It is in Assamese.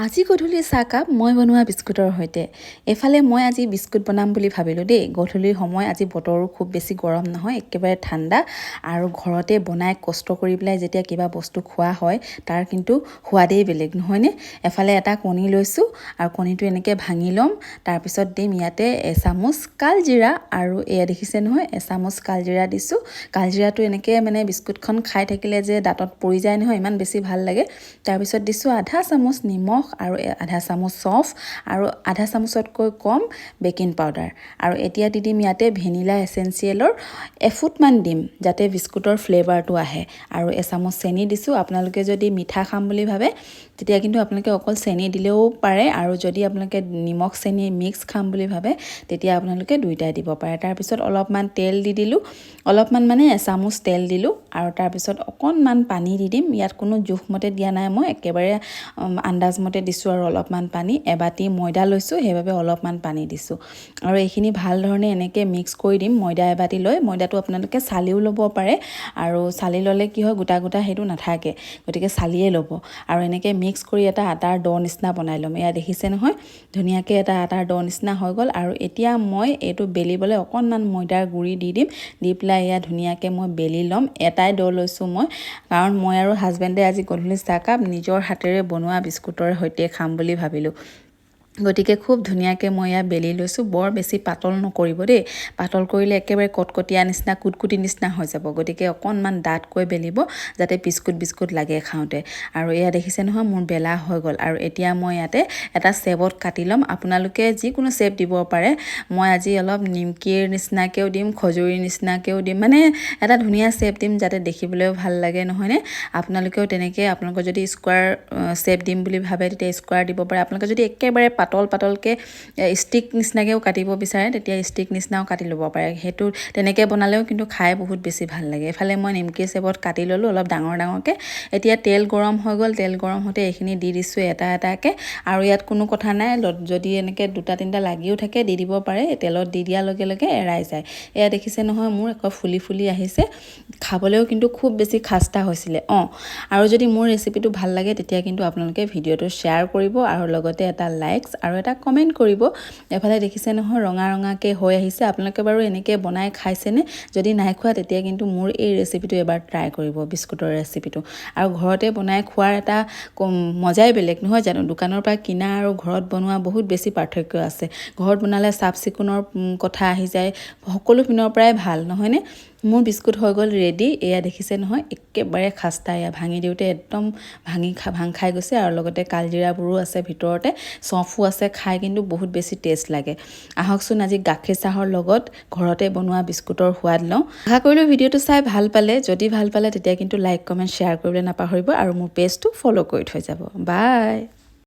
আজি গধূলি চাহকাপ মই বনোৱা বিস্কুটৰ সৈতে। এফালে মই আজি বিস্কুট বনাম বুলি ভাবিলোঁ দেই। গধূলিৰ সময় আজি বতৰো খুব বেছি গৰম নহয়, একেবাৰে ঠাণ্ডা আৰু ঘৰতে বনাই কষ্ট কৰি পেলাই যেতিয়া কিবা বস্তু খোৱা হয় তাৰ কিন্তু সোৱাদেই বেলেগ নহয়নে। এফালে এটা কণী লৈছোঁ আৰু কণীটো এনেকৈ ভাঙি ল'ম, তাৰপিছত দিম ইয়াতে এচামুচ কালজিৰা আৰু এয়া দেখিছে নহয় এচামুচ কালজিৰা দিছোঁ। কালজিৰাটো এনেকৈ মানে বিস্কুটখন খাই থাকিলে যে দাঁতত পৰি যায় নহয়, ইমান বেছি ভাল লাগে। তাৰপিছত দিছোঁ আধা চামুচ নিমখ আৰু আধা চামুচ চফ আৰু আধা চামুচতকৈ কম বেকিং পাউডাৰ আৰু এতিয়া দি দিম ইয়াতে ভেনিলা এচেঞ্চিয়েলৰ এফুটমান দিম যাতে বিস্কুটৰ ফ্লেভাৰটো আহে আৰু এচামুচ চেনি দিছোঁ। আপোনালোকে যদি মিঠা খাম বুলি ভাবে তেতিয়া কিন্তু আপোনালোকে অকল চেনি দিলেও পাৰে আৰু যদি আপোনালোকে নিমখ চেনি মিক্স খাম বুলি ভাবে তেতিয়া আপোনালোকে দুইটাই দিব পাৰে। তাৰপিছত অলপমান তেল দি দিলোঁ, অলপমান মানে এচামুচ তেল দিলোঁ আৰু তাৰপিছত অকণমান পানী দি দিম। ইয়াত কোনো জোখমতে দিয়া নাই, মই একেবাৰে আন্দাজমতে দিছোঁ আৰু অলপমান পানী। এবাটি ময়দা লৈছোঁ সেইবাবে অলপমান পানী দিছোঁ আৰু এইখিনি ভাল ধৰণে এনেকৈ মিক্স কৰি দিম। ময়দা এবাটি লৈ ময়দাটো আপোনালোকে চালিও ল'ব পাৰে আৰু চালি ল'লে কি হয় গোটা গোটা সেইটো নাথাকে, গতিকে চালিয়ে ল'ব আৰু এনেকৈ মিক্স কৰি এটা আটাৰ ড নিচিনা বনাই ল'ম। এয়া দেখিছে নহয় ধুনীয়াকৈ এটা আটাৰ ড নিচিনা হৈ গ'ল আৰু এতিয়া মই এইটো বেলিবলৈ অকণমান ময়দাৰ গুড়ি দি দিম, দি পেলাই এয়া ধুনীয়াকৈ মই বেলি ল'ম। এটাই ড লৈছোঁ মই, কাৰণ মই আৰু হাজবেণ্ডে আজি গধূলি চাহকাপ নিজৰ হাতেৰে বনোৱা বিস্কুটৰ সৈতে খাম বুলি ভাবিলোঁ। গতিকে খুব ধুনীয়াকৈ মই ইয়াত বেলি লৈছোঁ। বৰ বেছি পাতল নকৰিব দেই, পাতল কৰিলে একেবাৰে কটকটীয়া নিচিনা কুটকুটি নিচিনা হৈ যাব। গতিকে অকণমান ডাঠকৈ বেলিব যাতে বিস্কুট লাগে খাওঁতে। আৰু এয়া দেখিছে নহয় মোৰ বেলা হৈ গ'ল আৰু এতিয়া মই ইয়াতে এটা চেপত কাটি ল'ম। আপোনালোকে যিকোনো চেপ দিব পাৰে, মই আজি অলপ নিমকিৰ নিচিনাকৈও দিম, খজুৰিৰ নিচিনাকৈও দিম, মানে এটা ধুনীয়া চেপ দিম যাতে দেখিবলৈও ভাল লাগে নহয়নে। আপোনালোকেও তেনেকৈ আপোনালোকৰ যদি স্কোৱাৰ চেপ দিম বুলি ভাবে তেতিয়া স্কোৱাৰ দিব পাৰে। আপোনালোকে যদি একেবাৰে পাতলকৈ ষ্টিক নিচিনাকৈও কাটিব বিচাৰে তেতিয়া ষ্টিক নিচিনাও কাটি ল'ব পাৰে। সেইটো তেনেকৈ বনালেও কিন্তু খাই বহুত বেছি ভাল লাগে। এফালে মই নিমকি চেপত কাটি ল'লোঁ অলপ ডাঙৰকৈ। এতিয়া তেল গৰম হৈ গ'ল, তেল গৰম হওঁতে এইখিনি দি দিছোঁ এটা এটাকৈ আৰু ইয়াত কোনো কথা নাই, যদি এনেকৈ দুটা তিনিটা লাগিও থাকে দি দিব পাৰে, তেলত দি দিয়াৰ লগে লগে এৰাই যায়। এয়া দেখিছে নহয় মোৰ আকৌ ফুলি ফুলি আহিছে, খাবলৈও কিন্তু খুব বেছি খাস্তা হৈছিলে। আৰু যদি মোৰ ৰেচিপিটো ভাল লাগে তেতিয়া কিন্তু আপোনালোকে ভিডিঅ'টো শ্বেয়াৰ কৰিব আৰু লগতে এটা লাইকছ আৰু এটা কমেণ্ট কৰিব। এফালে দেখিছে নহয় ৰঙাকৈ হৈ আহিছে। আপোনালোকে বাৰু এনেকৈ বনাই খাইছেনে? যদি নাই খোৱা তেতিয়া কিন্তু মোৰ এই ৰেচিপিটো এবাৰ ট্ৰাই কৰিব, বিস্কুটৰ ৰেচিপিটো। আৰু ঘৰতে বনাই খোৱাৰ এটা মজাই বেলেগ নহয় জানো। দোকানৰ পৰা কিনা আৰু ঘৰত বনোৱা বহুত বেছি পাৰ্থক্য আছে। ঘৰত বনালে চাফ চিকুণৰ কথা আহি যায়, সকলো পিনৰ পৰাই ভাল নহয়নে। মোৰ বিস্কুট হৈ গ'ল ৰেডি। এয়া দেখিছে নহয় একেবাৰে খাস্তা, এয়া ভাঙি দিওঁতে একদম ভাং খাই গৈছে আৰু লগতে কালজিৰাবোৰো আছে ভিতৰতে, চফো আছে, খাই কিন্তু বহুত বেছি টেষ্ট লাগে। আহকচোন আজি গাখীৰ চাহৰ লগত ঘৰতে বনোৱা বিস্কুটৰ সোৱাদ লওঁ। আশা কৰিলোঁ ভিডিঅ'টো চাই ভাল পালে। যদি ভাল পালে তেতিয়া কিন্তু লাইক কমেণ্ট শ্বেয়াৰ কৰিবলৈ নাপাহৰিব আৰু মোৰ পেজটো ফ'ল' কৰি থৈ যাব। বাই।